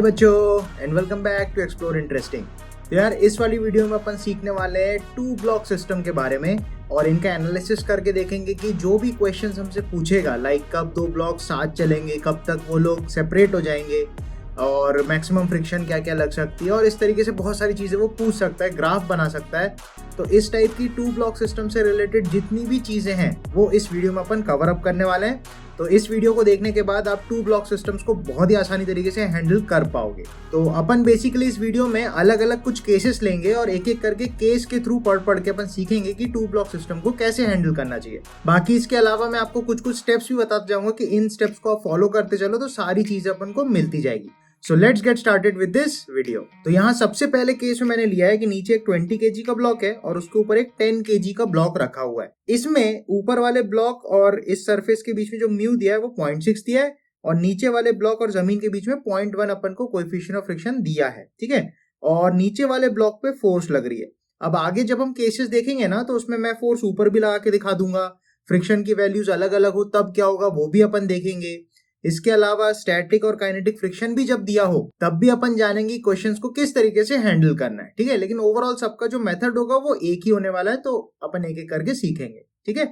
बच्चों and welcome back to explore interesting. तो यार इस वाली वीडियो में अपन सीखने वाले हैं टू ब्लॉक सिस्टम के बारे में और इनका एनालिसिस करके देखेंगे कि जो भी क्वेश्चंस हमसे पूछेगा लाइक कब दो ब्लॉक साथ चलेंगे, कब तक वो लोग सेपरेट हो जाएंगे और मैक्सिमम फ्रिक्शन क्या क्या लग सकती है और इस तरीके से बहुत सारी चीज़ें वो पूछ सकता है, ग्राफ बना सकता है। तो इस टाइप की टू ब्लॉक सिस्टम से रिलेटेड जितनी भी चीज़ें हैं वो इस वीडियो में अपन कवर अप करने वाले हैं। तो इस वीडियो को देखने के बाद आप टू ब्लॉक सिस्टम्स को बहुत ही आसानी तरीके से हैंडल कर पाओगे। तो अपन बेसिकली इस वीडियो में अलग अलग कुछ केसेस लेंगे और एक एक करके केस के थ्रू पढ़ के अपन सीखेंगे कि टू ब्लॉक सिस्टम को कैसे हैंडल करना चाहिए। बाकी इसके अलावा मैं आपको कुछ कुछ स्टेप्स भी बताता जाऊंगा कि इन स्टेप्स को आप फॉलो करते चलो तो सारी चीजें अपन को मिलती जाएगी। So let's get started with this video. तो यहाँ सबसे पहले केस में मैंने लिया है कि नीचे एक 20 kg का ब्लॉक है और उसके ऊपर एक 10 kg का ब्लॉक रखा हुआ है। इसमें ऊपर वाले ब्लॉक और इस सरफेस के बीच में जो म्यू दिया है वो 0.6 दिया है और नीचे वाले ब्लॉक और जमीन के बीच में 0.1 अपन को कोएफिशिएंट ऑफ फ्रिक्शन दिया है, ठीक है। और नीचे वाले ब्लॉक पे फोर्स लग रही है। अब आगे जब हम केसेस देखेंगे ना तो उसमें मैं फोर्स ऊपर भी लगा के दिखा दूंगा, फ्रिक्शन की वैल्यूज अलग अलग हो तब क्या होगा वो भी अपन देखेंगे। इसके अलावा स्टैटिक और काइनेटिक फ्रिक्शन भी जब दिया हो तब भी अपन जानेंगे क्वेश्चंस को किस तरीके से हैंडल करना है, ठीक है। लेकिन ओवरऑल सबका जो मेथड होगा वो एक ही होने वाला है, तो अपन एक एक करके सीखेंगे, ठीक है।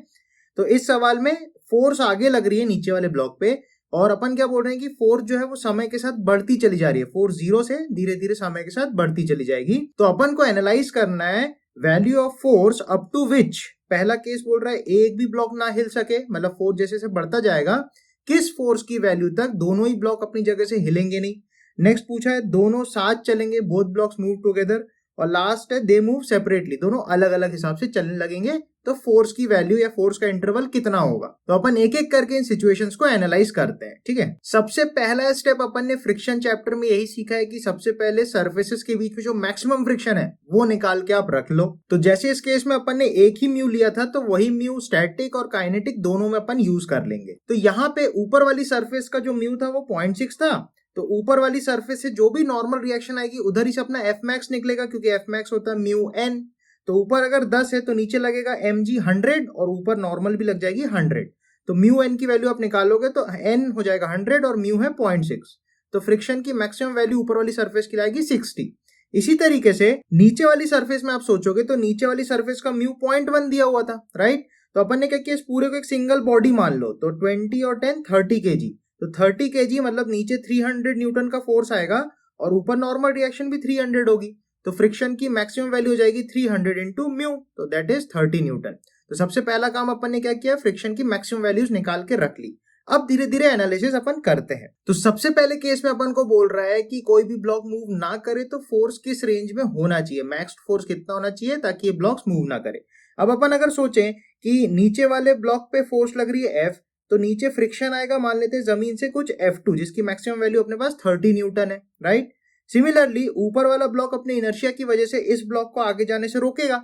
तो इस सवाल में फोर्स आगे लग रही है नीचे वाले ब्लॉक पे और अपन क्या बोल रहे हैं कि फोर्स जो है वो समय के साथ बढ़ती चली जा रही है। फोर्स 0 से धीरे धीरे समय के साथ बढ़ती चली जाएगी। तो अपन को एनालाइज करना है value of force up to which, पहला केस बोल रहा है एक भी ब्लॉक ना हिल सके, मतलब फोर्स जैसे जैसे बढ़ता जाएगा किस फोर्स की वैल्यू तक दोनों ही ब्लॉक अपनी जगह से हिलेंगे नहीं। नेक्स्ट पूछा है दोनों साथ चलेंगे, बोथ ब्लॉक्स मूव टुगेदर, और लास्ट है दे मूव सेपरेटली, दोनों अलग अलग हिसाब से चलने लगेंगे तो फोर्स की वैल्यू या फोर्स का इंटरवल कितना होगा। तो अपन एक एक करके इन सिचुएशंस को एनालाइज करते हैं, ठीक है। सबसे पहला स्टेप अपन ने फ्रिक्शन चैप्टर में यही सीखा है कि सबसे पहले सर्फेसेस के बीच में जो मैक्सिमम फ्रिक्शन है वो निकाल के आप रख लो। तो जैसे इस केस में अपन ने एक ही म्यू लिया था तो वही म्यू स्टैटिक और काइनेटिक दोनों में अपन यूज कर लेंगे। तो यहाँ पे ऊपर वाली सर्फेस का जो म्यू था वो 0.6 था, तो ऊपर वाली सरफेस से जो भी नॉर्मल रिएक्शन आएगी उधर ही से अपना एफ मैक्स निकलेगा क्योंकि एफ मैक्स होता है म्यू एन। तो ऊपर अगर 10 है तो नीचे लगेगा एम जी 100 और ऊपर नॉर्मल भी लग जाएगी 100। तो म्यू एन की वैल्यू आप निकालोगे तो एन हो जाएगा 100 और म्यू है 0.6। तो फ्रिक्शन की मैक्सिमम वैल्यू ऊपर वाली सरफेस की लाएगी 60। इसी तरीके से नीचे वाली सरफेस में आप सोचोगे तो नीचे वाली सरफेस का म्यू 0.1 दिया हुआ था, राइट। तो अपन ने क्या किया, इस पूरे को एक सिंगल बॉडी मान लो, तो 20 और 10 30 kg। तो 30 kg मतलब नीचे 300 न्यूटन का फोर्स आएगा और ऊपर नॉर्मल रिएक्शन भी 300 होगी। तो फ्रिक्शन की मैक्सिमम वैल्यू हो जाएगी 300 इंटू म्यू, तो दैट इज 30 न्यूटन। तो सबसे पहला काम अपन ने क्या किया, फ्रिक्शन की मैक्सिमम वैल्यूज निकाल के रख ली। अब धीरे धीरे एनालिसिस अपन करते हैं। तो सबसे पहले केस में अपन को बोल रहा है कि कोई भी ब्लॉक मूव ना करे तो फोर्स किस रेंज में होना चाहिए, मैक्स फोर्स कितना होना चाहिए ताकि ये ब्लॉक्स मूव ना करे। अब अपन अगर सोचें कि नीचे वाले ब्लॉक पे फोर्स लग रही है F, तो नीचे फ्रिक्शन आएगा मान लेते हैं जमीन से कुछ F2 जिसकी मैक्सिमम वैल्यू अपने पास 30 न्यूटन है, राइट। सिमिलरली ऊपर वाला ब्लॉक अपने इनर्शिया की वजह से इस ब्लॉक को आगे जाने से रोकेगा,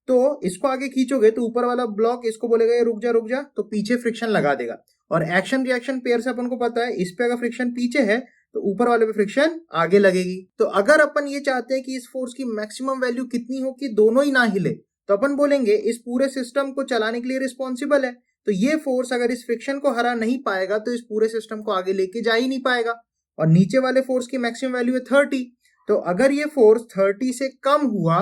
तो इसको आगे खींचोगे तो ऊपर वाला ब्लॉक इसको बोलेगा ये रुक जा, तो पीछे फ्रिक्शन लगा देगा। और एक्शन रिएक्शन पेयर से अपन को पता है इस पे अगर फ्रिक्शन पीछे है तो ऊपर वाले पे फ्रिक्शन आगे लगेगी। तो अगर अपन ये चाहते हैं कि इस फोर्स की मैक्सिमम वैल्यू कितनी हो कि दोनों ही ना हिले, तो अपन बोलेंगे इस पूरे सिस्टम को चलाने के लिए रिस्पॉन्सिबल है, तो ये फोर्स अगर इस फ्रिक्शन को हरा नहीं पाएगा तो इस पूरे सिस्टम को आगे लेके जा ही नहीं पाएगा। और नीचे वाले फोर्स की मैक्सिमम वैल्यू है 30, तो अगर ये फोर्स 30 से कम हुआ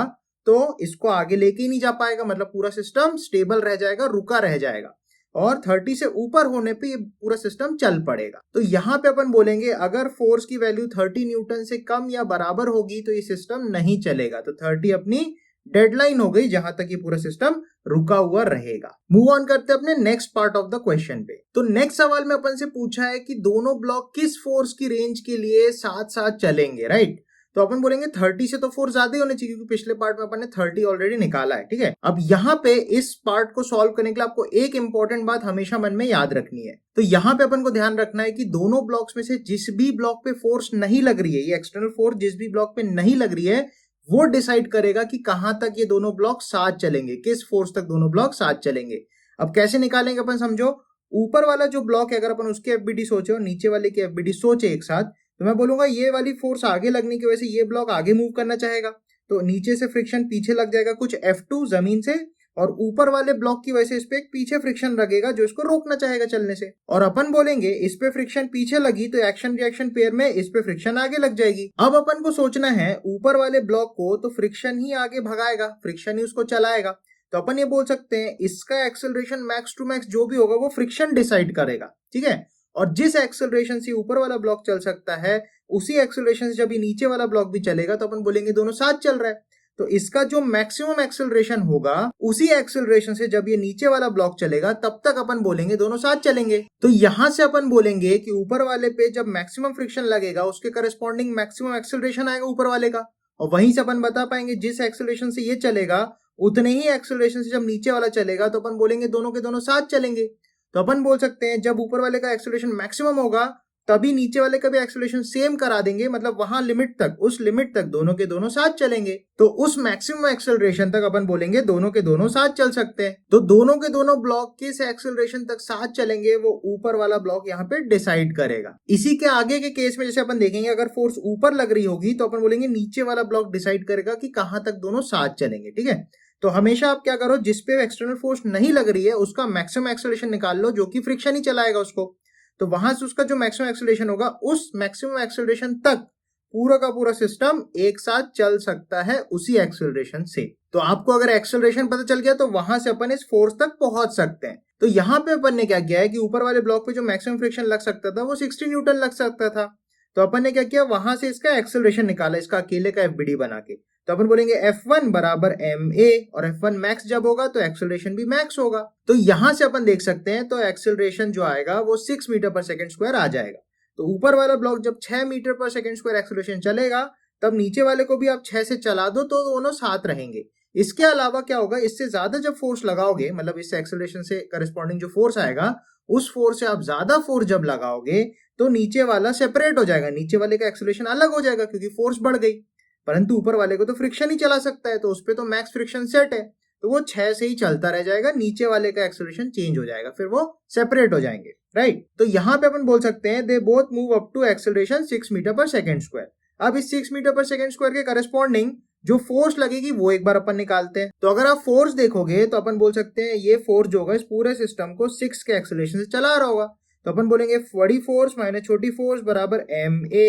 तो इसको आगे लेके ही नहीं जा पाएगा, मतलब पूरा सिस्टम स्टेबल रह जाएगा, रुका रह जाएगा। और 30 से ऊपर होने पे ये पूरा सिस्टम चल पड़ेगा। तो यहाँ पे अपन बोलेंगे अगर फोर्स की वैल्यू 30 न्यूटन से कम या बराबर होगी तो ये सिस्टम नहीं चलेगा। तो 30 अपनी डेडलाइन हो गई जहां तक ये पूरा सिस्टम रुका हुआ रहेगा। मूव ऑन करते हैं अपने next part of the question पे। तो नेक्स्ट सवाल में अपन से पूछा है कि दोनों ब्लॉक किस फोर्स की रेंज के लिए साथ साथ चलेंगे, राइट। तो अपन बोलेंगे 30 से तो फोर्स ज्यादा ही होने चाहिए क्योंकि पिछले पार्ट में अपन ने 30 ऑलरेडी निकाला है, ठीक है। अब यहाँ पे इस पार्ट को सॉल्व करने के लिए आपको एक इंपॉर्टेंट बात हमेशा मन में याद रखनी है। तो यहाँ पे अपन को ध्यान रखना है कि दोनों ब्लॉक्स में से जिस भी ब्लॉक पे फोर्स नहीं लग रही है, ये एक्सटर्नल फोर्स जिस भी ब्लॉक पे नहीं लग रही है वो डिसाइड करेगा कि कहां तक ये दोनों ब्लॉक साथ चलेंगे, किस फोर्स तक दोनों ब्लॉक साथ चलेंगे। अब कैसे निकालेंगे अपन समझो, ऊपर वाला जो ब्लॉक है अगर अपन उसकी एफबीडी सोचे और नीचे वाले की एफबीडी सोचे एक साथ, तो मैं बोलूंगा ये वाली फोर्स आगे लगने की वजह से ये ब्लॉक आगे मूव करना चाहेगा, तो नीचे से फ्रिक्शन पीछे लग जाएगा कुछ F2 जमीन से, और ऊपर वाले ब्लॉक की वजह से इस पे एक पीछे फ्रिक्शन लगेगा जो इसको रोकना चाहेगा चलने से। और अपन बोलेंगे इस पे फ्रिक्शन पीछे लगी तो एक्शन रिएक्शन पेयर में इस पे फ्रिक्शन आगे लग जाएगी। अब अपन को सोचना है ऊपर वाले ब्लॉक को तो फ्रिक्शन ही आगे भगाएगा, फ्रिक्शन ही उसको चलाएगा। तो अपन ये बोल सकते हैं इसका एक्सेलरेशन मैक्स टू मैक्स जो भी होगा वो फ्रिक्शन डिसाइड करेगा, ठीक है। और जिस एक्सेलरेशन से ऊपर वाला ब्लॉक चल सकता है उसी एक्सेलरेशन से जब ये नीचे वाला ब्लॉक भी चलेगा तो अपन बोलेंगे दोनों साथ चल रहा है। तो इसका जो मैक्सिमम एक्सेलरेशन होगा उसी एक्सेलरेशन से जब ये नीचे वाला ब्लॉक चलेगा तब तक अपन बोलेंगे दोनों साथ चलेंगे। तो यहां से अपन बोलेंगे कि ऊपर वाले पे जब मैक्सिमम फ्रिक्शन लगेगा उसके करस्पॉन्डिंग मैक्सिमम एक्सेलरेशन आएगा ऊपर वाले का। और वहीं से अपन बता पाएंगे जिस एक्सेलरेशन से ये चलेगा उतने ही एक्सेलरेशन से जब नीचे वाला चलेगा तो अपन बोलेंगे दोनों के दोनों साथ चलेंगे। तो अपन बोल सकते हैं जब ऊपर वाले का एक्सेलरेशन मैक्सिमम होगा तभी नीचे वाले का भी एक्सेलरेशन सेम करा देंगे, मतलब वहां लिमिट तक, उस लिमिट तक दोनों के दोनों साथ चलेंगे। तो उस मैक्सिमम एक्सेलरेशन तक अपन बोलेंगे दोनों के दोनों साथ चल सकते हैं। तो दोनों के दोनों ब्लॉक किस एक्सेलरेशन तक साथ चलेंगे वो ऊपर वाला ब्लॉक यहाँ पे डिसाइड करेगा। इसी के आगे के केस में जैसे अपन देखेंगे अगर फोर्स ऊपर लग रही होगी तो अपन बोलेंगे नीचे वाला ब्लॉक डिसाइड करेगा कि कहां तक दोनों साथ चलेंगे, ठीक है। तो हमेशा आप क्या करो, जिस पे एक्सटर्नल फोर्स नहीं लग रही है उसका मैक्सिमम एक्सेलरेशन निकाल लो जो कि फ्रिक्शन ही चलाएगा उसको। तो वहां से उसका जो मैक्सिमम एक्सेलरेशन होगा उस मैक्सिमम एक्सेलरेशन तक पूरा का पूरा सिस्टम एक साथ चल सकता है उसी एक्सेलरेशन से। तो आपको अगर एक्सेलरेशन पता चल गया तो वहां से अपन इस फोर्स तक पहुंच सकते हैं। तो यहाँ पे अपन ने क्या किया है कि ऊपर वाले ब्लॉक पे जो मैक्सिमम फ्रिक्शन लग सकता था वो 60 न्यूटन लग सकता था। तो अपन ने क्या किया, वहां से इसका एक्सेलरेशन निकाला इसका अकेले का एफबीडी बना के। तो अपन बोलेंगे F1 बराबर ma और F1 मैक्स जब होगा तो एक्सेलरेशन भी मैक्स होगा। तो यहां से अपन देख सकते हैं तो एक्सेलरेशन जो आएगा वो 6 मीटर पर सेकंड स्क्वायर आ जाएगा। तो ऊपर वाला ब्लॉक जब 6 मीटर पर सेकंड स्क्वायर एक्सेलरेशन चलेगा तब नीचे वाले को भी आप 6 से चला दो तो दोनों साथ रहेंगे। इसके अलावा क्या होगा, इससे ज्यादा जब फोर्स लगाओगे, मतलब इस एक्सेलरेशन से करस्पॉन्डिंग जो फोर्स आएगा उस फोर्स से आप ज्यादा फोर्स जब लगाओगे तो नीचे वाला सेपरेट हो जाएगा, नीचे वाले का एक्सेलरेशन अलग हो जाएगा क्योंकि फोर्स बढ़ गई। परंतु ऊपर वाले को तो फ्रिक्शन ही चला सकता है तो उस पर तो मैक्स फ्रिक्शन सेट है तो वो 6 से ही चलता रह जाएगा, नीचे वाले का एक्सेलरेशन चेंज हो जाएगा, फिर वो सेपरेट हो जाएंगे, राइट। तो यहाँ पे अपन बोल सकते हैं they both move up to acceleration 6 metre पर सेकंड स्क्वायर। अब इस 6 मीटर पर सेकंड स्क्वायर के करस्पॉन्डिंग जो फोर्स लगेगी वो एक बार अपन निकालते हैं। तो अगर आप फोर्स देखोगे तो अपन बोल सकते हैं ये फोर्स जो होगा इस पूरे सिस्टम को 6 के एक्सेलरेशन से चला रहा होगा। तो अपन बोलेंगे बड़ी फोर्स माइनस छोटी फोर्स बराबर ma।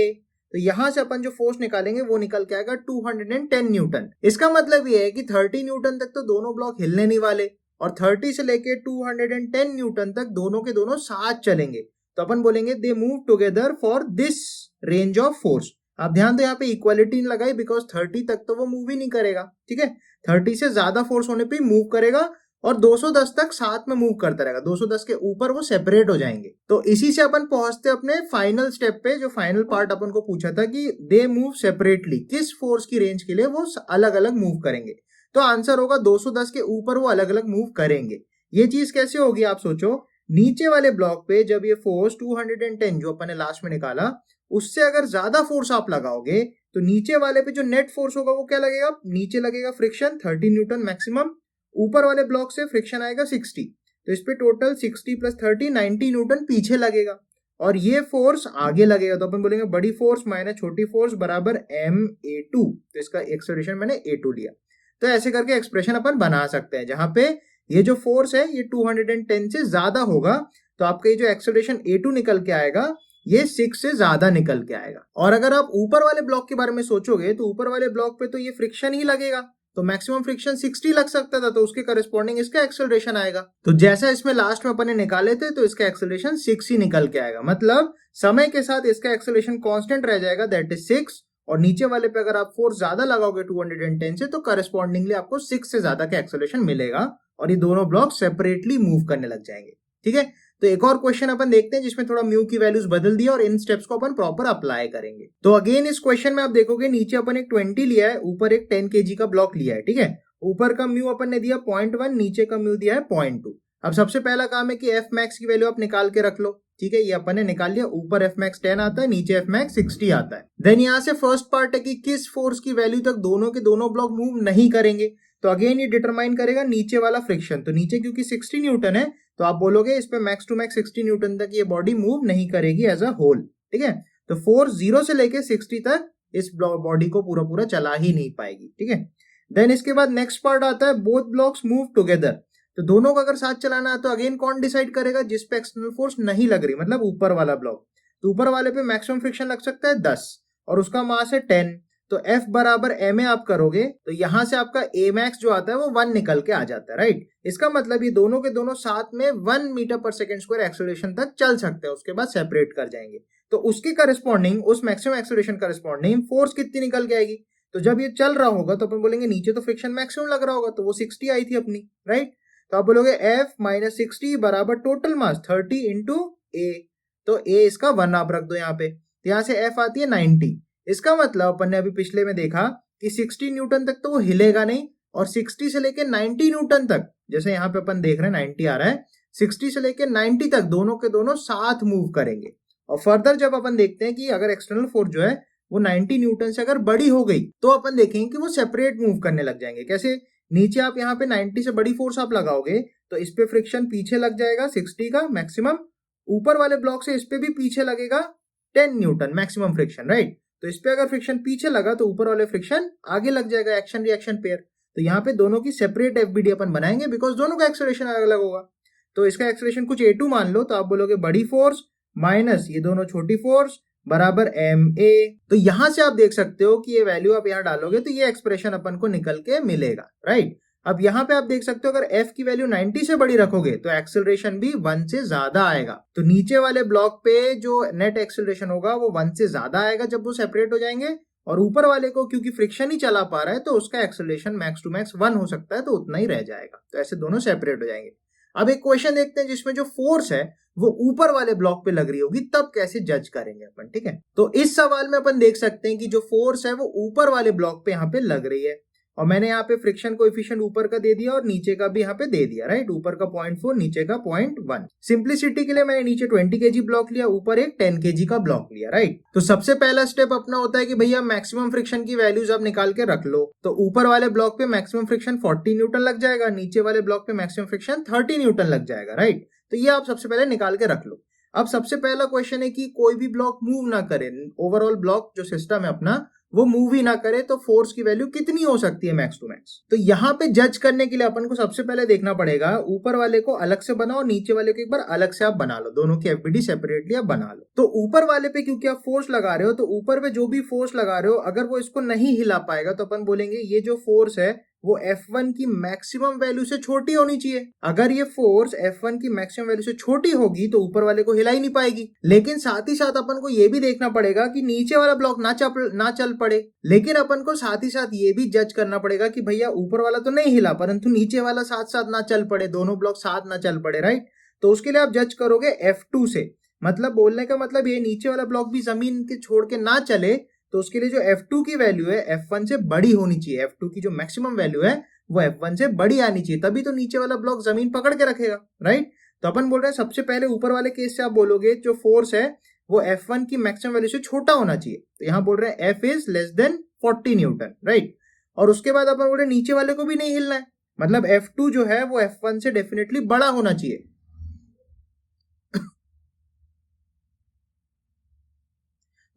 तो यहां से अपन जो फोर्स निकालेंगे वो निकल के आएगा 210 न्यूटन। इसका मतलब ये है कि 30 न्यूटन तक तो दोनों ब्लॉक हिलने नहीं वाले और 30 से लेके 210 न्यूटन तक दोनों के दोनों साथ चलेंगे। तो अपन बोलेंगे they move together for this range of force. आप ध्यान दो यहाँ पे इक्वालिटी लगाई बिकॉज 30 तक तो वो मूव ही नहीं करेगा, ठीक है। 30 से ज्यादा फोर्स होने पे मूव करेगा और 210 तक साथ में मूव करता रहेगा, 210 के ऊपर वो सेपरेट हो जाएंगे। तो इसी से अपन पहुंचते अपने फाइनल स्टेप पे, जो फाइनल पार्ट अपन को पूछा था कि दे मूव सेपरेटली, किस फोर्स की रेंज के लिए वो अलग अलग मूव करेंगे। तो आंसर होगा 210 के ऊपर वो अलग अलग मूव करेंगे। ये चीज कैसे होगी आप सोचो, नीचे वाले ब्लॉक पे जब ये फोर्स 210 जो अपन ने लास्ट में निकाला उससे अगर ज्यादा फोर्स आप लगाओगे तो नीचे वाले पे जो नेट फोर्स होगा वो क्या लगेगा, नीचे लगेगा फ्रिक्शन 30 न्यूटन मैक्सिमम, ऊपर वाले ब्लॉक से फ्रिक्शन आएगा 60। तो इस पे टोटल 60 प्लस 30 90 न्यूटन पीछे लगेगा और ये फोर्स आगे लगेगा। तो अपन बोलेंगे बड़ी फोर्स माइनस छोटी फोर्स बराबर ma2। तो इसका एक्सेलरेशन मैंने a2 लिया। तो ऐसे करके एक्सप्रेशन अपन बना सकते हैं जहां पे ये जो फोर्स है ये 210 से ज्यादा होगा तो आपका ये जो एक्सेलरेशन a2 निकल के आएगा ये 6 से ज्यादा निकल के आएगा। और अगर आप ऊपर वाले ब्लॉक के बारे में सोचोगे तो ऊपर वाले ब्लॉक पे तो ये फ्रिक्शन ही लगेगा तो मैक्सिमम फ्रिक्शन 60 लग सकता था तो उसके करस्पॉन्डिंग इसका एक्सेलरेशन आएगा। तो जैसा इसमें लास्ट में अपन ने निकाले थे तो इसका एक्सेलरेशन 6 ही निकल के आएगा, मतलब समय के साथ इसका एक्सेलरेशन कांस्टेंट रह जाएगा दैट इज 6। और नीचे वाले पे अगर आप फोर्स ज्यादा लगाओगे 210 से तो करस्पॉन्डिंगली आपको 6 से ज्यादा का एक्सेलरेशन मिलेगा और ये दोनों ब्लॉक सेपरेटली मूव करने लग जाएंगे, ठीक है। तो एक और क्वेश्चन अपन देखते हैं जिसमें थोड़ा म्यू की वैल्यूज बदल दिया और इन स्टेप्स को अपन प्रॉपर अप्लाई करेंगे। तो अगेन इस क्वेश्चन में आप देखोगे नीचे अपन एक 20 लिया है, ऊपर एक 10 kg का ब्लॉक लिया है, ठीक है। ऊपर का म्यू अपन ने दिया 0.1, नीचे का म्यू दिया है 0.2। अब सबसे पहला काम है कि एफ मैक्स की वैल्यू आप निकाल के रख लो, ठीक है। ये अपन ने निकाल लिया, ऊपर एफ मैक्स 10 आता है, नीचे एफ मैक्स 60 आता है। देन यहाँ से फर्स्ट पार्ट है कि किस फोर्स की वैल्यू तक दोनों के दोनों ब्लॉक मूव नहीं करेंगे। तो अगेन ये डिटरमाइन करेगा नीचे वाला फ्रिक्शन। तो नीचे क्योंकि 60 न्यूटन है तो आप बोलोगे इस पे मैक्स टू मैक्स 60 न्यूटन तक ये बॉडी मूव नहीं करेगी एज अ होल, ठीक है। तो फोर्स 0 से लेके 60 तक इस बॉडी को पूरा पूरा चला ही नहीं पाएगी, ठीक है। देन इसके बाद नेक्स्ट पार्ट आता है बोथ ब्लॉक्स मूव टुगेदर। तो दोनों को अगर साथ चलाना है तो अगेन कौन डिसाइड करेगा, जिस पे एक्सटर्नल फोर्स नहीं लग रही, मतलब ऊपर वाला ब्लॉक। तो ऊपर वाले पे मैक्सिमम फ्रिक्शन लग सकता है 10 और उसका मास है 10। तो F बराबर ma आप करोगे तो यहां से आपका a max जो आता है वो 1 निकल के आ जाता है, राइट। इसका मतलब ये दोनों के दोनों साथ में 1 मीटर पर सेकेंड स्क्वायर एक्सेलरेशन तक चल सकते हैं, उसके बाद सेपरेट कर जाएंगे। तो उसके करस्पॉन्डिंग, उस मैक्सिमम एक्सेलरेशन करस्पॉन्डिंग फोर्स कितनी निकल के आएगी। तो जब ये चल रहा होगा तो अपन बोलेंगे नीचे तो फ्रिक्शन मैक्सिमम लग रहा होगा, तो वो 60 आई थी अपनी, राइट। तो आप बोलोगे F माइनस 60 बराबर टोटल मास 30 इंटू A। तो A इसका 1 आप रख दो यहाँ पे, तो यहाँ से F आती है 90। इसका मतलब अपन ने अभी पिछले में देखा कि 60 न्यूटन तक तो वो हिलेगा नहीं, और 60 से लेके 90 न्यूटन तक, जैसे यहाँ पे अपन देख रहे हैं 90 आ रहा है, 60 से लेके 90 तक दोनों के दोनों साथ मूव करेंगे। और फर्दर जब अपन देखते हैं कि अगर एक्सटर्नल फोर्स जो है वो 90 न्यूटन से अगर बड़ी हो गई तो अपन देखेंगे कि वो सेपरेट मूव करने लग जाएंगे। कैसे, नीचे आप यहाँ पे 90 से बड़ी फोर्स आप लगाओगे तो इस पे फ्रिक्शन पीछे लग जाएगा 60 का मैक्सिमम, ऊपर वाले ब्लॉक से इस पे भी पीछे लगेगा 10 न्यूटन मैक्सिमम फ्रिक्शन, राइट। तो इस पे अगर फ्रिक्शन पीछे लगा तो ऊपर वाले फ्रिक्शन आगे लग जाएगा, एक्शन रिएक्शन पेयर। तो यहाँ पे दोनों की सेपरेट एफबीडी अपन बनाएंगे बिकॉज दोनों का एक्सेलरेशन अलग अलग होगा। तो इसका एक्सेलरेशन कुछ A2 मान लो, तो आप बोलोगे बड़ी फोर्स माइनस ये दोनों छोटी फोर्स बराबर ma। तो यहां से आप देख सकते हो कि ये वैल्यू आप यहां डालोगे तो ये एक्सप्रेशन अपन को निकल के मिलेगा, राइट। अब यहाँ पे आप देख सकते हो अगर F की वैल्यू 90 से बड़ी रखोगे तो एक्सेलरेशन भी 1 से ज्यादा आएगा। तो नीचे वाले ब्लॉक पे जो नेट एक्सेलरेशन होगा वो 1 से ज्यादा आएगा जब वो सेपरेट हो जाएंगे, और ऊपर वाले को क्योंकि फ्रिक्शन ही चला पा रहा है तो उसका एक्सेलरेशन मैक्स टू मैक्स 1 हो सकता है, तो उतना ही रह जाएगा। तो ऐसे दोनों सेपरेट हो जाएंगे। अब एक क्वेश्चन देखते हैं जिसमें जो फोर्स है वो ऊपर वाले ब्लॉक पे लग रही होगी, तब कैसे जज करेंगे अपन, ठीक है। तो इस सवाल में अपन देख सकते हैं कि जो फोर्स है वो ऊपर वाले ब्लॉक पे यहाँ पे लग रही है, और मैंने यहाँ पे फ्रिक्शन कोएफिशिएंट ऊपर का दे दिया और नीचे का भी यहाँ पे दे दिया, राइट। ऊपर का 0.4 नीचे का 0.1। सिंप्लिसिटी के लिए मैंने नीचे 20 kg ब्लॉक लिया, ऊपर एक 10 kg का ब्लॉक लिया, राइट। तो सबसे पहला स्टेप अपना होता है कि भैया मैक्सिमम फ्रिक्शन की वैल्यूज आप निकाल के रख लो। तो ऊपर वाले ब्लॉक पे मैक्सिमम फ्रिक्शन 40 न्यूटन लग जाएगा, नीचे वाले ब्लॉक पे मैक्सिमम फ्रिक्शन 30 न्यूटन लग जाएगा, राइट। तो ये आप सबसे पहले निकाल के रख लो। अब सबसे पहला क्वेश्चन है कि कोई भी ब्लॉक मूव ना करे, ओवरऑल ब्लॉक जो सिस्टम है अपना वो मूव ही ना करे, तो फोर्स की वैल्यू कितनी हो सकती है मैक्स टू मैक्स। तो यहाँ पे जज करने के लिए अपन को सबसे पहले देखना पड़ेगा, ऊपर वाले को अलग से बनाओ, नीचे वाले को एक बार अलग से आप बना लो, दोनों की एफबीडी सेपरेटली आप बना लो। तो ऊपर वाले पे क्योंकि आप फोर्स लगा रहे हो, तो ऊपर पे जो भी फोर्स लगा रहे हो अगर वो इसको नहीं हिला पाएगा तो अपन बोलेंगे ये जो फोर्स है वो F1 की मैक्सिमम वैल्यू से छोटी होनी चाहिए। अगर ये फोर्स F1 की मैक्सिमम वैल्यू से छोटी होगी तो ऊपर वाले को हिला ही नहीं पाएगी। लेकिन साथ ही साथ अपन को ये भी देखना पड़ेगा कि नीचे वाला ब्लॉक ना चल पड़े। लेकिन अपन को साथ ही साथ ये भी जज करना पड़ेगा कि भैया ऊपर वाला तो नहीं हिला परंतु नीचे वाला साथ साथ ना चल पड़े, दोनों ब्लॉक साथ ना चल पड़े, राइट। तो उसके लिए आप जज करोगे F2 से, मतलब बोलने का मतलब ये नीचे वाला ब्लॉक भी जमीन के छोड़ के ना चले, तो उसके लिए जो F2 की वैल्यू है F1 से बड़ी होनी चाहिए। F2 की जो मैक्सिमम वैल्यू है वो F1 से बड़ी आनी चाहिए, तभी तो नीचे वाला ब्लॉक जमीन पकड़ के रखेगा, राइट। तो अपन बोल रहे हैं सबसे पहले ऊपर वाले केस से आप बोलोगे जो फोर्स है वो F1 की मैक्सिमम वैल्यू से छोटा होना चाहिए। तो यहाँ बोल रहे हैं F is less than 40 Newton, right. और उसके बाद अपन बोल रहे हैं नीचे वाले को भी नहीं हिलना है, मतलब F2 जो है वो F1 से डेफिनेटली बड़ा होना चाहिए।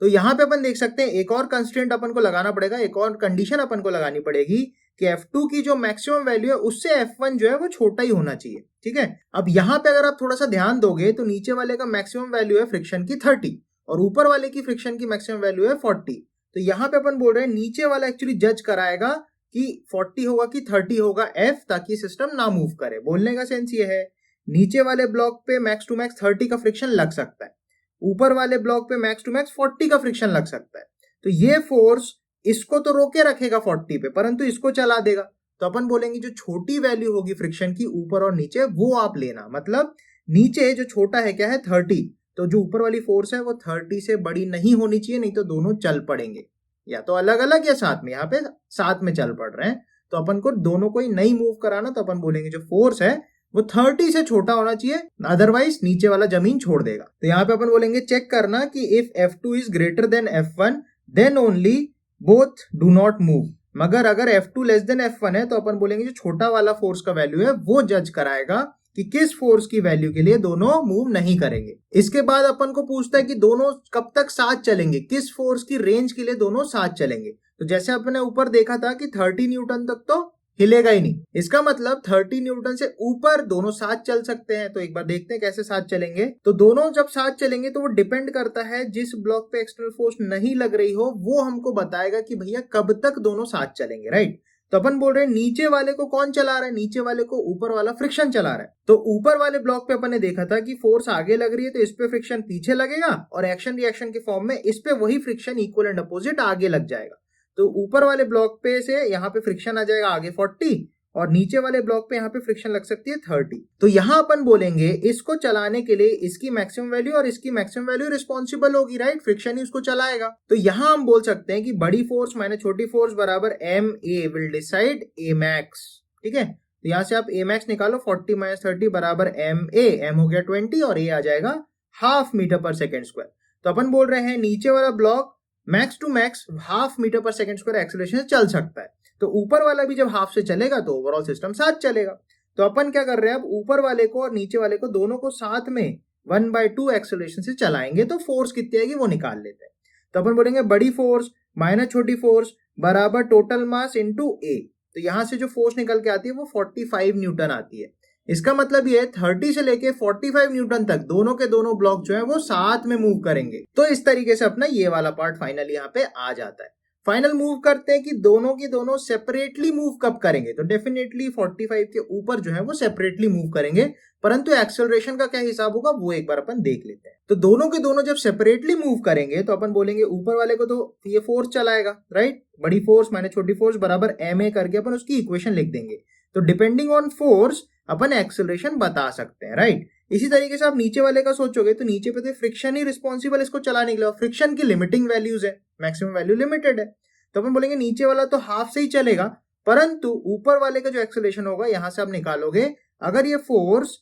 तो यहाँ पे अपन देख सकते हैं एक और कंस्ट्रेंट अपन को लगाना पड़ेगा, एक और कंडीशन अपन को लगानी पड़ेगी कि F2 की जो मैक्सिमम वैल्यू है उससे F1 जो है वो छोटा ही होना चाहिए, ठीक है। अब यहाँ पे अगर आप थोड़ा सा ध्यान दोगे तो नीचे वाले का मैक्सिमम वैल्यू है फ्रिक्शन की 30 और ऊपर वाले की फ्रिक्शन की मैक्सिमम वैल्यू है 40। तो यहाँ पे अपन बोल रहे हैं नीचे वाला एक्चुअली जज कराएगा कि 40 होगा कि 30 होगा F, ताकि सिस्टम ना मूव करे। बोलने का सेंस ये है नीचे वाले ब्लॉक पे मैक्स टू मैक्स 30 का फ्रिक्शन लग सकता है, ऊपर वाले ब्लॉक पे मैक्स टू मैक्स 40 का फ्रिक्शन लग सकता है। तो ये फोर्स इसको तो रोके रखेगा 40 पे, परंतु इसको चला देगा। तो अपन बोलेंगे जो छोटी वैल्यू होगी फ्रिक्शन की ऊपर और नीचे वो आप लेना, मतलब नीचे जो छोटा है क्या है 30, तो जो ऊपर वाली फोर्स है वो 30 से बड़ी नहीं होनी चाहिए, नहीं तो दोनों चल पड़ेंगे, या तो अलग अलग या साथ में। यहाँ पे साथ में चल पड़ रहे हैं तो अपन को दोनों को ही नहीं मूव कराना, तो अपन बोलेंगे जो फोर्स है वो 30 से छोटा होना चाहिए, अदरवाइज नीचे वाला जमीन छोड़ देगा। तो यहाँ पे अपन बोलेंगे चेक करना कि if F2 is greater than F1 then only both do not move. मगर अगर F2 लेस देन F1 है तो अपन बोलेंगे जो छोटा वाला फोर्स का वैल्यू है वो जज कराएगा कि किस फोर्स की वैल्यू के लिए दोनों मूव नहीं करेंगे। इसके बाद अपन को पूछता है कि दोनों कब तक साथ चलेंगे, किस फोर्स की रेंज के लिए दोनों साथ चलेंगे। तो जैसे अपने ऊपर देखा था कि 30 न्यूटन तक तो हिलेगा ही नहीं, इसका मतलब 30 न्यूटन से ऊपर दोनों साथ चल सकते हैं। तो एक बार देखते हैं कैसे साथ चलेंगे। तो दोनों जब साथ चलेंगे तो वो डिपेंड करता है, जिस ब्लॉक पे एक्सटर्नल फोर्स नहीं लग रही हो वो हमको बताएगा कि भैया कब तक दोनों साथ चलेंगे, राइट। तो अपन बोल रहे हैं नीचे वाले को कौन चला रहा है, नीचे वाले को ऊपर वाला फ्रिक्शन चला रहा है। तो ऊपर वाले ब्लॉक पे अपन ने देखा था कि फोर्स आगे लग रही है तो इस पे फ्रिक्शन पीछे लगेगा, और एक्शन रिएक्शन के फॉर्म में इस पे वही फ्रिक्शन इक्वल एंड अपोजिट आगे लग जाएगा। तो ऊपर वाले ब्लॉक पे से यहाँ पे फ्रिक्शन आ जाएगा आगे 40, और नीचे वाले ब्लॉक पे यहाँ पे फ्रिक्शन लग सकती है 30। तो यहाँ अपन बोलेंगे इसको चलाने के लिए इसकी मैक्सिमम वैल्यू और इसकी मैक्सिमम वैल्यू रिस्पॉन्सिबल होगी, राइट, फ्रिक्शन ही उसको चलाएगा। तो यहाँ हम बोल सकते हैं कि बड़ी फोर्स माइनस छोटी फोर्स बराबर M A will decide A max, ठीक है। तो यहाँ से आप ए मैक्स निकालो, 40 माइनस 30 बराबर एम ए, एम हो गया 20 और ए आ जाएगा हाफ मीटर पर सेकेंड स्क्वायर। तो अपन बोल रहे हैं नीचे वाला block max to max half metre पर सेकेंड स्क्वायर एक्सेलरेशन से चल सकता है। तो ऊपर वाला भी जब हाफ से चलेगा तो ओवरऑल सिस्टम साथ चलेगा। तो अपन क्या कर रहे हैं, अब ऊपर वाले को और नीचे वाले को दोनों को साथ में 1/2 एक्सेलरेशन से चलाएंगे तो फोर्स कितनी आएगी वो निकाल लेते हैं। तो अपन बोलेंगे बड़ी फोर्स माइनस छोटी फोर्स बराबर टोटल मास इंटू ए। तो यहां से जो फोर्स निकल के आती है वो 45 न्यूटन आती है। इसका मतलब ये है 30 से लेके 45 न्यूटन तक दोनों के दोनों ब्लॉक जो है वो साथ में मूव करेंगे। तो इस तरीके से अपना ये वाला पार्ट फाइनल यहाँ पे आ जाता है। फाइनल मूव करते हैं कि दोनों की दोनों सेपरेटली मूव कब करेंगे। तो डेफिनेटली 45 के ऊपर जो है वो सेपरेटली मूव करेंगे, परंतु एक्सेलरेशन का क्या हिसाब होगा वो एक बार अपन देख लेते हैं। तो दोनों के दोनों जब सेपरेटली मूव करेंगे तो अपन बोलेंगे ऊपर वाले को तो ये फोर्स चलाएगा, राइट, बड़ी फोर्स माइनस छोटी फोर्स बराबर एम ए करके अपन उसकी इक्वेशन लिख देंगे। तो depending on force upon acceleration बता सकते हैं, राइट। इसी तरीके से आप नीचे वाले का सोचोगे तो नीचे पे तो फ्रिक्शन ही रिस्पॉन्सिबल इसको चलाने के लिए, फ्रिक्शन की लिमिटिंग वैल्यूज है, मैक्सिमम वैल्यू लिमिटेड है। तो अपन बोलेंगे नीचे वाला तो हाफ से ही चलेगा, परंतु ऊपर वाले का जो एक्सेलरेशन होगा यहां से आप निकालोगे, अगर ये फोर्स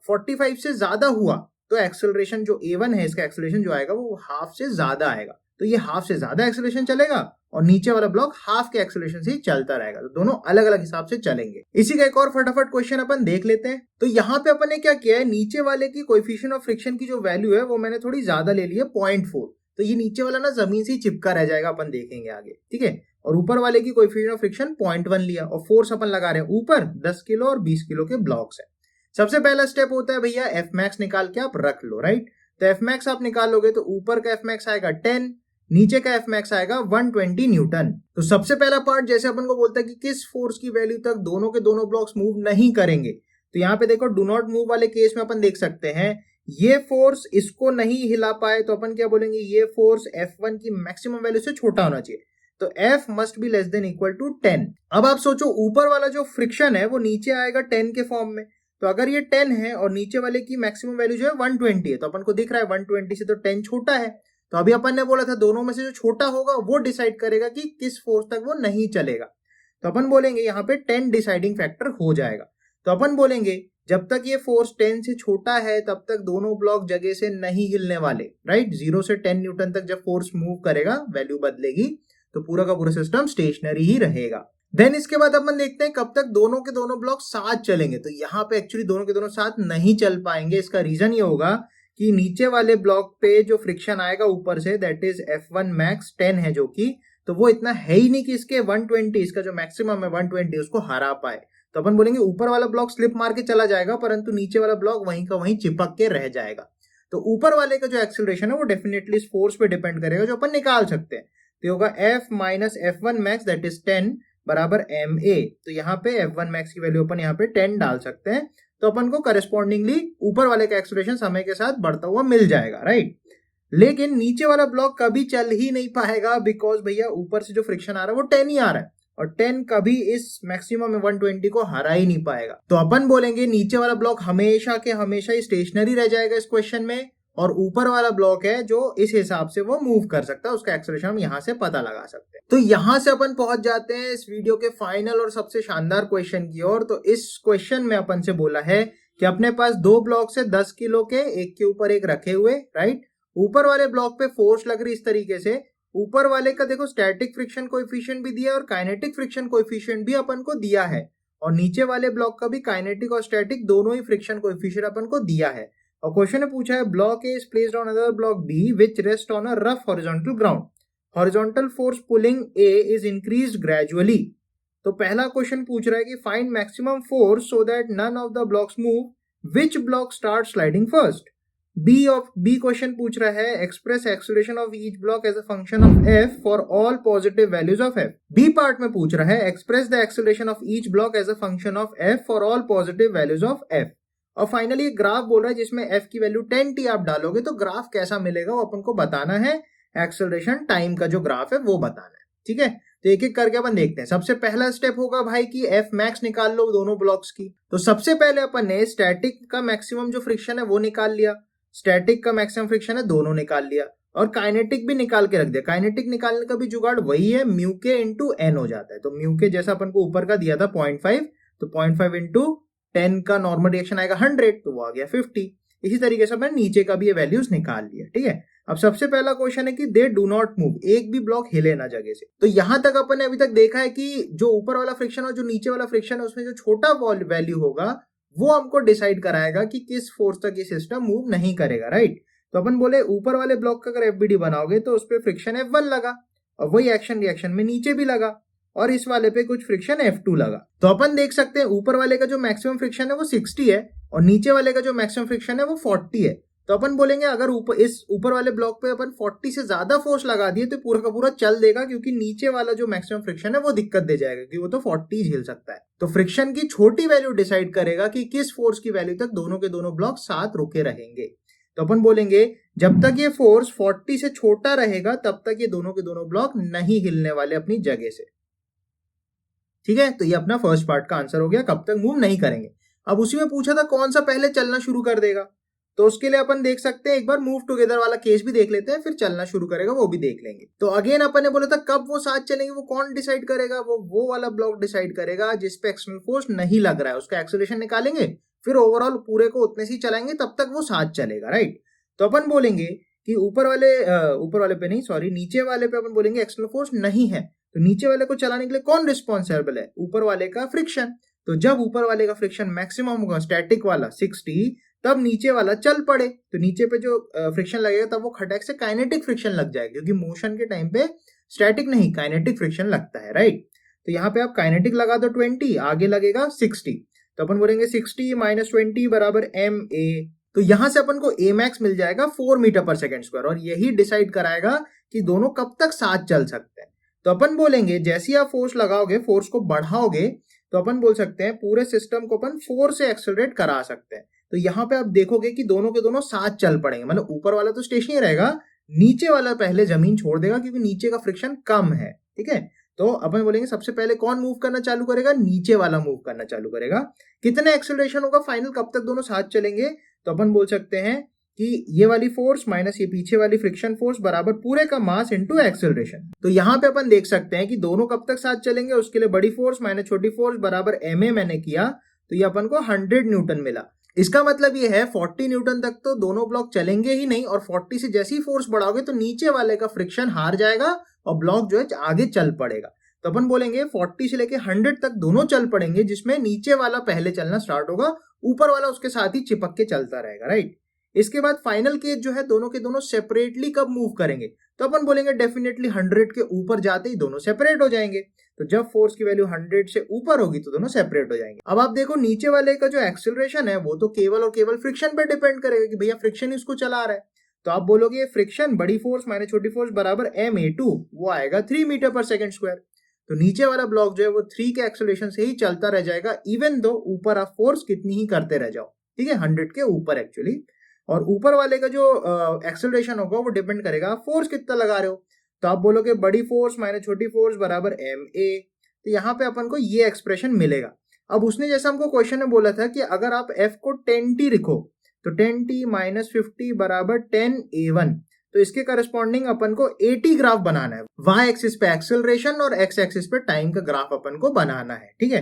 45 से ज्यादा हुआ तो एक्सेलरेशन जो A1 है इसका एक्सेलरेशन जो आएगा वो हाफ से ज्यादा आएगा। तो ये हाफ से ज्यादा एक्सेलरेशन चलेगा और नीचे वाला ब्लॉक हाफ के एक्सेलरेशन से ही चलता रहेगा। तो दोनों अलग अलग हिसाब से चलेंगे। इसी का एक और फटाफट क्वेश्चन अपन देख लेते हैं। तो यहाँ पे अपन ने क्या किया है, नीचे वाले की कोएफिशिएंट ऑफ फ्रिक्शन की जो वैल्यू है वो मैंने थोड़ी ज्यादा ले ली है 0.4। तो ये नीचे वाला ना जमीन से ही चिपका रह जाएगा, अपन देखेंगे आगे, ठीक है। और ऊपर वाले की कोएफिशिएंट ऑफ फ्रिक्शन 0.1 लिया, और फोर्स अपन लगा रहे हैं ऊपर 10 किलो और 20 किलो के ब्लॉक्स है। सबसे पहला स्टेप होता है भैया एफ मैक्स निकाल के आप रख लो, राइट। तो एफ मैक्स आप निकालोगे तो ऊपर का एफ मैक्स आएगा 10, नीचे का एफ मैक्स आएगा 120 न्यूटन। तो सबसे पहला पार्ट जैसे अपन को बोलता है कि किस फोर्स की वैल्यू तक दोनों के दोनों ब्लॉक्स मूव नहीं करेंगे, तो यहाँ पे देखो डू नॉट मूव वाले केस में अपन देख सकते हैं ये फोर्स इसको नहीं हिला पाए तो अपन क्या बोलेंगे, ये फोर्स F1 की मैक्सिमम वैल्यू से छोटा होना चाहिए। तो F must be less than equal to 10। अब आप सोचो ऊपर वाला जो फ्रिक्शन है वो नीचे आएगा 10 के फॉर्म में। तो अगर ये 10 है और नीचे वाले की मैक्सिमम वैल्यू जो है 120 है, तो अपन को दिख रहा है 120 से तो 10 छोटा है। तो अभी अपन ने बोला था दोनों में से जो छोटा होगा वो डिसाइड करेगा कि किस फोर्स तक वो नहीं चलेगा। तो अपन बोलेंगे यहाँ पे 10 डिसाइडिंग फैक्टर हो जाएगा। तो अपन बोलेंगे जब तक ये फोर्स 10 से छोटा है तब तक दोनों ब्लॉक जगह से नहीं हिलने वाले, राइट। 0 से 10 न्यूटन तक जब फोर्स मूव करेगा वैल्यू बदलेगी तो पूरा का पूरा सिस्टम स्टेशनरी ही रहेगा। देन इसके बाद अपन देखते हैं कब तक दोनों के दोनों ब्लॉक साथ चलेंगे। तो यहाँ पे एक्चुअली दोनों के दोनों साथ नहीं चल पाएंगे। इसका रीजन ये होगा कि नीचे वाले ब्लॉक पे जो फ्रिक्शन आएगा ऊपर say that is F1 max 10 है जो कि, तो वो इतना है ही नहीं कि इसके 120 इसका जो मैक्सिमम है 120 उसको हरा पाए। तो अपन बोलेंगे ऊपर वाला ब्लॉक स्लिप मार के चला जाएगा परंतु नीचे वाला ब्लॉक वहीं का वहीं चिपक के रह जाएगा। तो ऊपर वाले का जो एक्सेलरेशन है वो डेफिनेटली इस फोर्स पे डिपेंड करेगा जो अपन निकाल सकते हैं। तो होगा F minus F1 max that is 10 बराबर ma। तो यहाँ पे F1 मैक्स की वैल्यू अपन यहाँ पे 10 डाल सकते हैं। तो अपन को करस्पॉन्डिंगली ऊपर वाले का एक्सेलरेशन समय के साथ बढ़ता हुआ मिल जाएगा, राइट। लेकिन नीचे वाला ब्लॉक कभी चल ही नहीं पाएगा बिकॉज भैया ऊपर से जो फ्रिक्शन आ रहा है वो 10 ही आ रहा है और 10 कभी इस मैक्सिमम 120 को हरा ही नहीं पाएगा। तो अपन बोलेंगे नीचे वाला ब्लॉक हमेशा के हमेशा ही स्टेशनरी रह जाएगा इस क्वेश्चन में, और ऊपर वाला ब्लॉक है जो इस हिसाब से वो मूव कर सकता है, उसका एक्सेलरेशन हम यहाँ से पता लगा सकते हैं। तो यहाँ से अपन पहुंच जाते हैं इस वीडियो के फाइनल और सबसे शानदार क्वेश्चन की ओर। तो इस क्वेश्चन में अपन से बोला है कि अपने पास दो ब्लॉक से 10 किलो के एक के ऊपर एक रखे हुए, राइट। ऊपर वाले ब्लॉक पे फोर्स लग रही इस तरीके से, ऊपर वाले का देखो स्टैटिक फ्रिक्शन कोएफिशिएंट भी दिया है और काइनेटिक फ्रिक्शन कोएफिशिएंट भी अपन को दिया है, और नीचे वाले ब्लॉक का भी काइनेटिक और स्टैटिक दोनों ही फ्रिक्शन कोएफिशिएंट अपन को दिया है। और क्वेश्चन ने पूछा है block A is placed on other block B which rest on a rough horizontal ground. Horizontal force pulling A is increased gradually. तो पहला क्वेश्चन पूछ रहा है कि find maximum force so that none of the blocks move, which block start sliding first. B question पूछ रहा है express acceleration of each block as a function of F for all positive values of F. B part में पूछ रहा है express the acceleration of each block as a function of F for all positive values of F. और finally एक graph बोल रहा है जिसमें एफ की वैल्यू 10t आप डालोगे तो ग्राफ कैसा मिलेगा वो अपन को बताना है, एक्सेलरेशन टाइम का जो ग्राफ है वो बताना है। ठीक है, तो एक एक करके अपन देखते हैं। सबसे पहला स्टेप होगा भाई कि एफ मैक्स निकाल लो दोनों ब्लॉक्स की। तो सबसे पहले अपन ने स्टैटिक का मैक्सिमम जो फ्रिक्शन है वो निकाल लिया, स्टैटिक का मैक्सिमम फ्रिक्शन है दोनों निकाल लिया, और काइनेटिक भी निकाल के रख दिया। काइनेटिक निकालने का भी जुगाड़ वही है, म्यू के इंटू एन हो जाता है। तो म्यू के जैसा अपन को ऊपर का दिया था 0.5, तो 0.5 इंटू 10 का नॉर्मल रिएक्शन आएगा 100, तो वो आ गया 50। इसी तरीके से अपन नीचे का भी ये वैल्यूज निकाल लिया। ठीक है, अब सबसे पहला क्वेश्चन है कि दे डू नॉट मूव, एक भी ब्लॉक हिले ना जगह से। तो यहां तक अपन ने अभी तक देखा है कि जो ऊपर वाला फ्रिक्शन और जो नीचे वाला फ्रिक्शन है उसमें जो छोटा वैल्यू होगा वो हमको डिसाइड कराएगा कि किस फोर्स तक ये सिस्टम मूव नहीं करेगा, राइट। तो अपन बोले ऊपर वाले ब्लॉक का अगर एफबीडी बनाओगे तो उस पर फ्रिक्शन F1 लगा, और वही एक्शन रिएक्शन में नीचे भी लगा, और इस वाले पे कुछ फ्रिक्शन F2 लगा। तो अपन देख सकते हैं ऊपर वाले का जो मैक्सिमम फ्रिक्शन है वो 60 है, और नीचे वाले का जो मैक्सिमम फ्रिक्शन है वो 40 है। तो अपन बोलेंगे अगर ऊपर वाले ब्लॉक पे अपन 40 से ज्यादा फोर्स लगा दिए तो पूरा का पूरा चल देगा, क्योंकि नीचे वाला जो मैक्सिमम फ्रिक्शन है वो दिक्कत दे जाएगा, क्योंकि वो तो 40 झेल सकता है। तो फ्रिक्शन की छोटी वैल्यू डिसाइड करेगा कि किस फोर्स की वैल्यू तक दोनों के दोनों ब्लॉक साथ रुके रहेंगे। तो अपन बोलेंगे जब तक ये फोर्स 40 से छोटा रहेगा तब तक ये दोनों के दोनों ब्लॉक नहीं हिलने वाले अपनी जगह से। ठीक है, तो ये अपना फर्स्ट पार्ट का आंसर हो गया, कब तक मूव नहीं करेंगे। अब उसी में पूछा था कौन सा पहले चलना शुरू कर देगा, तो उसके लिए अपन देख सकते हैं एक बार मूव टुगेदर वाला केस भी देख लेते हैं, फिर चलना शुरू करेगा वो भी देख लेंगे। तो अगेन अपन ने बोला था कब वो साथ चलेंगे वो कौन डिसाइड करेगा, वो वाला ब्लॉक डिसाइड करेगा जिसपे एक्सटर्नल फोर्स नहीं लग रहा है, उसका एक्सेलरेशन निकालेंगे, फिर ओवरऑल पूरे को उतने से ही चलाएंगे, तब तक वो साथ चलेगा, राइट। तो अपन बोलेंगे कि ऊपर वाले पे नहीं, सॉरी, नीचे वाले पे अपन बोलेंगे एक्सटर्नल फोर्स नहीं है, तो नीचे वाले को चलाने के लिए कौन रिस्पॉन्सिबल है, ऊपर वाले का फ्रिक्शन। तो जब ऊपर वाले का फ्रिक्शन मैक्सिमम होगा स्टैटिक वाला 60, तब नीचे वाला चल पड़े, तो नीचे पे जो फ्रिक्शन लगेगा तब वो खटक से काइनेटिक फ्रिक्शन लग जाएगा, क्योंकि मोशन के टाइम पे स्टैटिक नहीं काइनेटिक फ्रिक्शन लगता है, राइट। तो यहाँ पे आप काइनेटिक लगा दो 20, आगे लगेगा 60, तो अपन बोलेंगे 60 माइनस 20 बराबर ma। तो यहां से अपन को a मैक्स मिल जाएगा 4 मीटर पर सेकेंड स्क्वायर, और यही डिसाइड कराएगा कि दोनों कब तक साथ चल सकते हैं। तो अपन बोलेंगे जैसे आप फोर्स लगाओगे, फोर्स को बढ़ाओगे, तो अपन बोल सकते हैं पूरे सिस्टम को अपन 4 से एक्सेलरेट करा सकते हैं। तो यहाँ पे आप देखोगे कि दोनों के दोनों साथ चल पड़ेंगे, मतलब ऊपर वाला तो स्टेशनरी रहेगा, नीचे वाला पहले जमीन छोड़ देगा क्योंकि नीचे का फ्रिक्शन कम है। ठीक है, तो अपन बोलेंगे सबसे पहले कौन मूव करना चालू करेगा, नीचे वाला मूव करना चालू करेगा। कितने एक्सेलरेशन होगा फाइनल, कब तक दोनों साथ चलेंगे, तो अपन बोल सकते हैं कि ये वाली फोर्स माइनस ये पीछे वाली फ्रिक्शन फोर्स बराबर पूरे का मास इनटू एक्सेलरेशन। तो यहाँ पे अपन देख सकते हैं कि दोनों कब तक साथ चलेंगे, उसके लिए बड़ी फोर्स माइनस छोटी फोर्स बराबर ma मैंने किया, तो ये अपन को 100 न्यूटन मिला। इसका मतलब ये है 40 न्यूटन तक तो दोनों ब्लॉक चलेंगे ही नहीं, और 40 से जैसी फोर्स बढ़ाओगे तो नीचे वाले का फ्रिक्शन हार जाएगा और ब्लॉक जो है आगे चल पड़ेगा। तो अपन बोलेंगे 40 से लेके 100 तक दोनों चल पड़ेंगे, जिसमें नीचे वाला पहले चलना स्टार्ट होगा, ऊपर वाला उसके साथ ही चिपक के चलता रहेगा, राइट। इसके बाद फाइनल केस जो है दोनों के दोनों सेपरेटली कब मूव करेंगे, तो अपन बोलेंगे डेफिनेटली 100 के ऊपर जाते ही दोनों सेपरेट हो जाएंगे। तो जब फोर्स की वैल्यू 100 से ऊपर होगी तो दोनों सेपरेट हो जाएंगे। अब आप देखो नीचे वाले का जो एक्सेलरेशन है वो तो केवल और केवल फ्रिक्शन पे डिपेंड करेगा कि भैया फ्रिक्शन इसको चला रहा है। तो आप बोलोगे फ्रिक्शन बड़ी फोर्स माइनस छोटी फोर्स बराबर ma2, वो आएगा 3 मीटर पर सेकेंड स्क्वायर। तो नीचे वाला ब्लॉक जो है वो 3 के एक्सेलरेशन से ही चलता रह जाएगा, इवन दो ऊपर आप फोर्स कितनी ही करते रह जाओ। ठीक है, 100 के ऊपर एक्चुअली। और ऊपर वाले का जो एक्सेलरेशन होगा वो डिपेंड करेगा आप फोर्स कितना लगा रहे हो। तो आप बोलोगे बड़ी फोर्स माइनस छोटी फोर्स बराबर ma। तो यहाँ पे अपन को ये एक्सप्रेशन मिलेगा। अब उसने जैसा हमको क्वेश्चन में बोला था कि अगर आप f को 10t लिखो तो 10t माइनस 50 बराबर 10a1, तो इसके करस्पॉन्डिंग अपन को 80 ग्राफ बनाना है। y एक्सिस पे एक्सेलरेशन और x एक्सिस पे टाइम का ग्राफ अपन को बनाना है। ठीक है,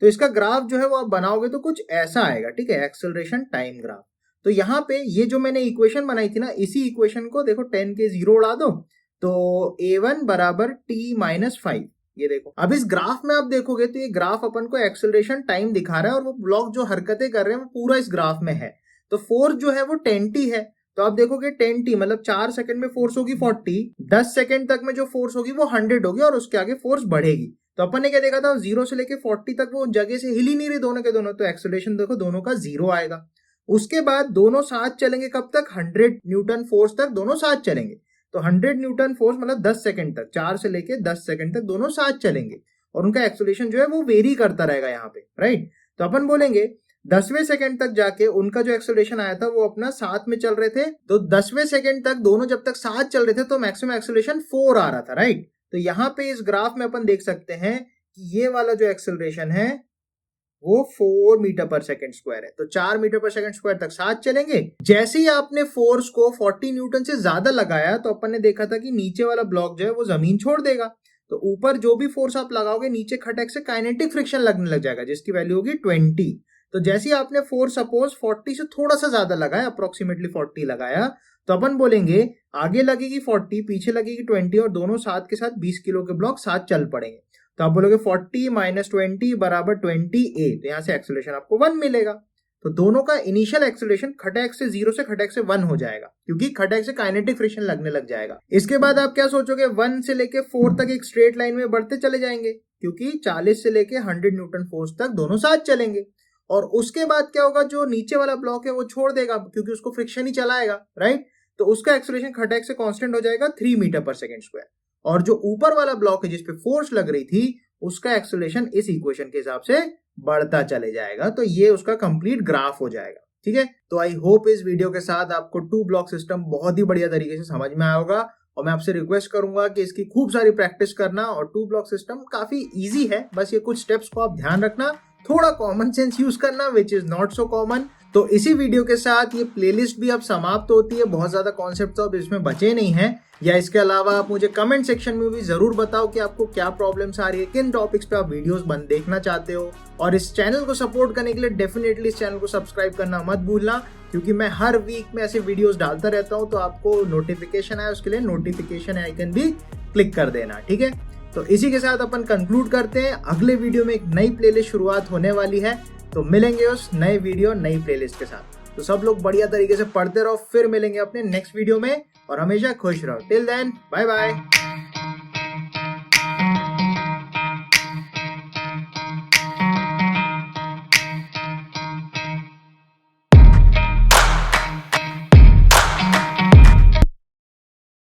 तो इसका ग्राफ जो है वो आप बनाओगे तो कुछ ऐसा आएगा। ठीक है, एक्सेलरेशन टाइम ग्राफ। तो यहाँ पे ये जो मैंने इक्वेशन बनाई थी ना, इसी इक्वेशन को देखो 10 के 0 उड़ा दो तो a1 बराबर t माइनस 5। ये देखो, अब इस ग्राफ में आप देखोगे तो ये ग्राफ अपन को एक्सेलरेशन टाइम दिखा रहा है, और वो ब्लॉक जो हरकतें कर रहे हैं वो पूरा इस ग्राफ में है। तो फोर्स जो है वो 10t है, तो आप देखोगे 10t मतलब 4 सेकंड में फोर्स होगी 40, 10 सेकंड तक में जो फोर्स होगी वो 100 होगी और उसके आगे फोर्स बढ़ेगी। तो अपन ने क्या देखा था, 0 से लेके 40 तक वो जगह से हिल ही नहीं रही दोनों के दोनों, तो एक्सेलरेशन देखो दोनों का 0 आएगा। उसके बाद दोनों साथ चलेंगे कब तक, 100 न्यूटन फोर्स तक दोनों साथ चलेंगे। तो 100 न्यूटन फोर्स मतलब 10 सेकंड तक, 4 से लेके 10 सेकंड तक दोनों साथ चलेंगे और उनका एक्सेलरेशन जो है वो वेरी करता रहेगा यहाँ पे, राइट। तो अपन बोलेंगे 10वें सेकंड तक जाके उनका जो एक्सेलरेशन आया था वो अपना साथ में चल रहे थे, तो 10वें सेकंड तक दोनों जब तक साथ चल रहे थे तो मैक्सिमम एक्सेलरेशन 4 आ रहा था, राइट। तो यहाँ पे इस ग्राफ में अपन देख सकते हैं कि ये वाला जो एक्सेलरेशन है वो 4 मीटर पर सेकंड स्क्वायर है। तो 4 मीटर पर सेकंड स्क्वायर तक साथ चलेंगे। जैसे ही आपने फोर्स को 40 न्यूटन से ज्यादा लगाया तो अपन ने देखा था कि नीचे वाला ब्लॉक जो है वो जमीन छोड़ देगा। तो ऊपर जो भी फोर्स आप लगाओगे नीचे खटक से काइनेटिक फ्रिक्शन लगने लग जाएगा जिसकी वैल्यू होगी 20। तो जैसे ही आपने फोर्स सपोज 40 से थोड़ा सा ज्यादा लगाया, अप्रोक्सीमेटली 40 लगाया, तो अपन बोलेंगे आगे लगेगी 40, पीछे लगेगी 20 और दोनों साथ के साथ 20 किलो के ब्लॉक साथ चल पड़ेंगे। तो आप बोलोगे 40 माइनस 20 बराबर 20a, तो यहां से एक्सेलरेशन आपको 1 मिलेगा। तो दोनों का इनिशियल एक्सेलरेशन खटैक से 0 से खटैक से 1 हो जाएगा क्योंकि खटैक से काइनेटिक फ्रिक्शन लगने लग जाएगा। इसके बाद आप क्या सोचोगे, 1 से लेके 4 तक एक स्ट्रेट लाइन में बढ़ते चले जाएंगे क्योंकि 40 से लेके 100 न्यूटन फोर्स तक दोनों साथ चलेंगे। और उसके बाद क्या होगा, जो नीचे वाला ब्लॉक है वो छोड़ देगा क्योंकि उसको फ्रिक्शन ही चलाएगा, राइट। तो उसका एक्सेलरेशन खटैक से कांस्टेंट हो जाएगा 3 मीटर पर सेकंड स्क्वायर। और जो ऊपर वाला ब्लॉक है जिसपे फोर्स लग रही थी उसका एक्सेलरेशन इस इक्वेशन के हिसाब से बढ़ता चले जाएगा। तो ये उसका कंप्लीट ग्राफ हो जाएगा, ठीक है। तो आई होप इस वीडियो के साथ आपको 2 ब्लॉक सिस्टम बहुत ही बढ़िया तरीके से समझ में आया होगा और मैं आपसे रिक्वेस्ट करूंगा कि इसकी खूब सारी प्रैक्टिस करना। और 2 ब्लॉक सिस्टम काफी इजी है, बस ये कुछ स्टेप्स को आप ध्यान रखना, थोड़ा कॉमन सेंस यूज करना which is not so common. तो इसी वीडियो के साथ ये प्लेलिस्ट भी अब समाप्त होती है, बहुत ज्यादा कॉन्सेप्ट तो अब इसमें बचे नहीं हैं। या इसके अलावा आप मुझे कमेंट सेक्शन में भी जरूर बताओ कि आपको क्या प्रॉब्लम्स आ रही है, किन टॉपिक्स पे आप वीडियोस देखना चाहते हो। और इस चैनल को सपोर्ट करने के लिए डेफिनेटली इस चैनल को सब्सक्राइब करना मत भूलना क्योंकि मैं हर वीक में ऐसे वीडियोस डालता रहता हूँ, तो आपको नोटिफिकेशन आए उसके लिए नोटिफिकेशन आइकन भी क्लिक कर देना, ठीक है। तो इसी के साथ अपन कंक्लूड करते हैं। अगले वीडियो में एक नई प्लेलिस्ट शुरुआत होने वाली है, तो मिलेंगे उस नए वीडियो नई प्लेलिस्ट के साथ। तो सब लोग बढ़िया तरीके से पढ़ते रहो, फिर मिलेंगे अपने नेक्स्ट वीडियो में और हमेशा खुश रहो। Till then bye bye.